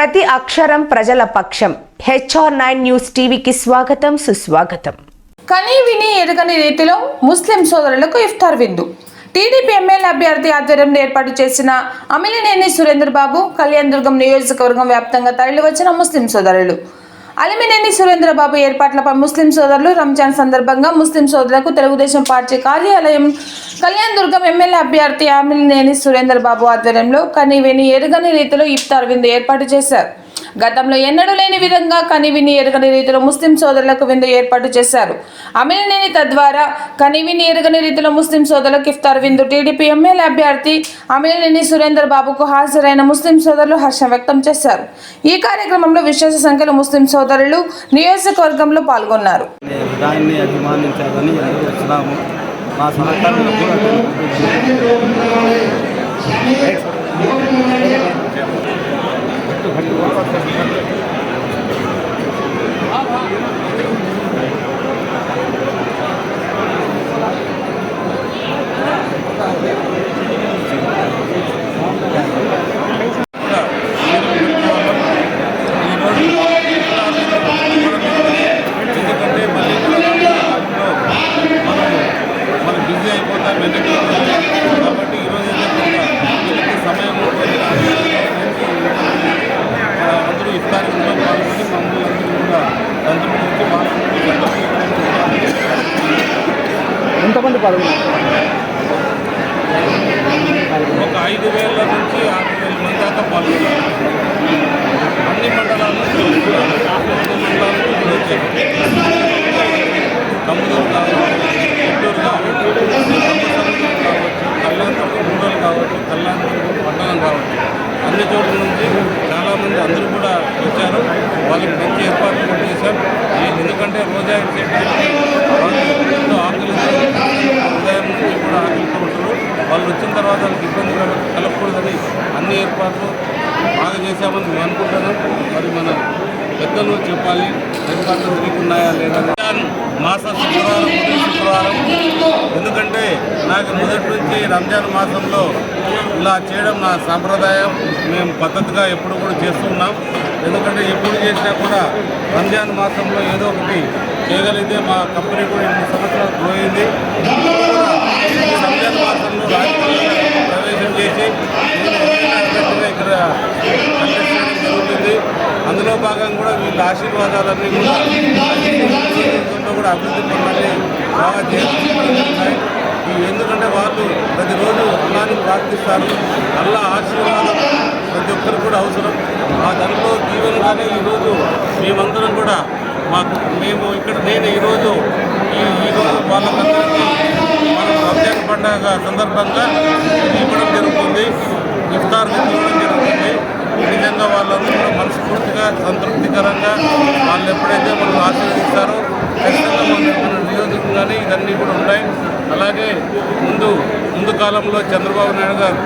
ప్రతి అక్షరం ప్రజల పక్షం. HR9 న్యూస్ టీవీకి స్వాగతం, సుస్వాగతం. కనీ విని ఎరుగని రీతిలో ముస్లిం సోదరులకు ఇఫ్తార్ విందు. టీడీపీ ఎమ్మెల్యే అభ్యర్థి ఆధ్వర్యంలో ఏర్పాటు చేసిన అమిలినేని సురేంద్రబాబు కళ్యాణదుర్గం నియోజకవర్గం వ్యాప్తంగా తరలివచ్చిన ముస్లిం సోదరులు. అలిమినేని సురేంద్రబాబు ఏర్పాట్లపై ముస్లిం సోదరులు రంజాన్ సందర్భంగా ముస్లిం సోదరులకు తెలుగుదేశం పార్టీ కార్యాలయం కళ్యాణదుర్గం ఎమ్మెల్యే అభ్యర్థి అమిలినేని సురేంద్రబాబు ఆధ్వర్యంలో కనీవిని ఎరుగని రీతిలో ఇఫ్తార్ విందు ఏర్పాటు చేశారు. గతంలో ఎన్నడూ లేని విధంగా కనీవిని ఎరుగని రీతిలో ముస్లిం సోదరులకు విందు ఏర్పాటు చేశారు. అమిలినేని తద్వారా కనీవిని ఎరుగని రీతిలో ముస్లిం సోదరులకు ఇఫ్తార్ విందు. టీడీపీ ఎమ్మెల్యే అభ్యర్థి అమిలినేని సురేంద్రబాబుకు హాజరైన ముస్లిం సోదరులు హర్షం వ్యక్తం చేశారు. ఈ కార్యక్రమంలో విశేష సంఖ్యలో ముస్లిం సోదరులు నియోజకవర్గంలో పాల్గొన్నారు. కాబట్టి ఈరోజు సమయం అందరూ ఇఫ్తారీలో పాల్గొని మమ్మల్ని కూడా ఎంతమంది పాల్గొన్నారు? ఒక 5,000 నుంచి 6,000 మంది దాకా పాల్గొన్నారు. అన్ని మండలాల్లో తమ్ముడు కావచ్చు, చిత్తూరు కావచ్చు, కళ్యాణదుర్గం రూరల్ కావచ్చు, కళ్యాణదుర్గం పట్టణం కావచ్చు, అన్ని చోట్ల నుంచి చాలామంది అందరూ కూడా వచ్చారు. వాళ్ళకి మంచి ఏర్పాట్లు కూడా చేశారు. ఎందుకంటే రోజా ఎంతో ఆకలి ఉదయం నుంచి కూడా ఆకలితో ఉంటారు. వాళ్ళు వచ్చిన తర్వాత వాళ్ళకి ఇబ్బంది కలగకూడదని అన్ని ఏర్పాట్లు బాగా చేశామని మేము అనుకుంటున్నాం. మరి మన పెద్దలు చెప్పాలి ఏర్పాట్లు జరుగుతున్నాయా లేదా. మాసం శుక్రవారం ఎందుకంటే నాకు మొదటి నుంచి రంజాన్ మాసంలో ఇలా చేయడం నా సాంప్రదాయం. మేము పద్ధతిగా ఎప్పుడు కూడా చేస్తున్నాం. ఎందుకంటే ఎప్పుడు చేసినా కూడా రంజాన్ మాసంలో ఏదో ఒకటి చేయగలిగితే మా కంపెనీ కూడా 8 సంవత్సరాలు పోయింది. రంజాన్ మాసంలో రాజకీయాల్లో ప్రవేశం చేసి ఇక్కడ జరుగుతుంది. అందులో భాగంగా కూడా వీళ్ళ ఆశీర్వాదాలన్నీ కూడా అభివృద్ధి పనులన్నీ బాగా చేస్తున్నాయి. ఎందుకంటే వాళ్ళు ప్రతిరోజు అల్లాని ప్రార్థిస్తారు. అల్లా ఆశీర్వాదం ప్రతి ఒక్కరికి కూడా అవసరం. ఆ దాంట్లో దీవెనగానే ఈరోజు మేమందరం కూడా నేను ఈరోజు వాళ్ళకందరికీ మనం రంజాన్ పండుగ సందర్భంగా ఇవ్వడం జరుగుతుంది. ఇఫ్తార్ ఇవ్వడం జరుగుతుంది. నిజంగా వాళ్ళందరూ కూడా మనస్ఫూర్తిగా సంతృప్తికరంగా వాళ్ళు ఎప్పుడైతే మనం ఆశీర్వదిస్తారో ఖచ్చితంగా మన నియోజకంగానే ఇవన్నీ కూడా ఉంటాయి. అలాగే ముందు కాలంలో చంద్రబాబు నాయుడు గారు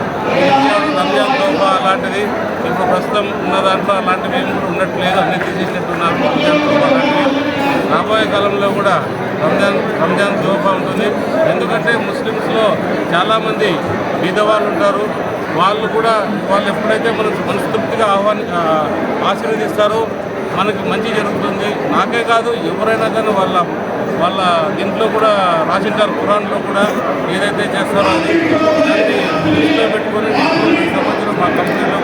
రంజాన్ తోఫా అలాంటిది ఇప్పుడు ప్రస్తుతం ఉన్న దాంట్లో అలాంటివి ఏమి కూడా ఉండట్లేదు. అన్నీ తీసేసినట్టున్నారు. రంజాన్ తోఫా అలాంటివి రాబోయే కాలంలో కూడా రంజాన్ తోఫా ఉంటుంది. ఎందుకంటే ముస్లిమ్స్లో చాలామంది బీదవాళ్ళు ఉంటారు. వాళ్ళు ఎప్పుడైతే మనస్ఫూర్తిగా ఆశీర్వదిస్తారో మనకి మంచి జరుగుతుంది. నాకే కాదు ఎవరైనా కానీ వాళ్ళ దీంట్లో కూడా రాసింటారు. ఖురాన్లో కూడా ఏదైతే చేస్తారో అది దాన్ని దృష్టిలో పెట్టుకొని ఈ సంవత్సరం మా కంపెనీలో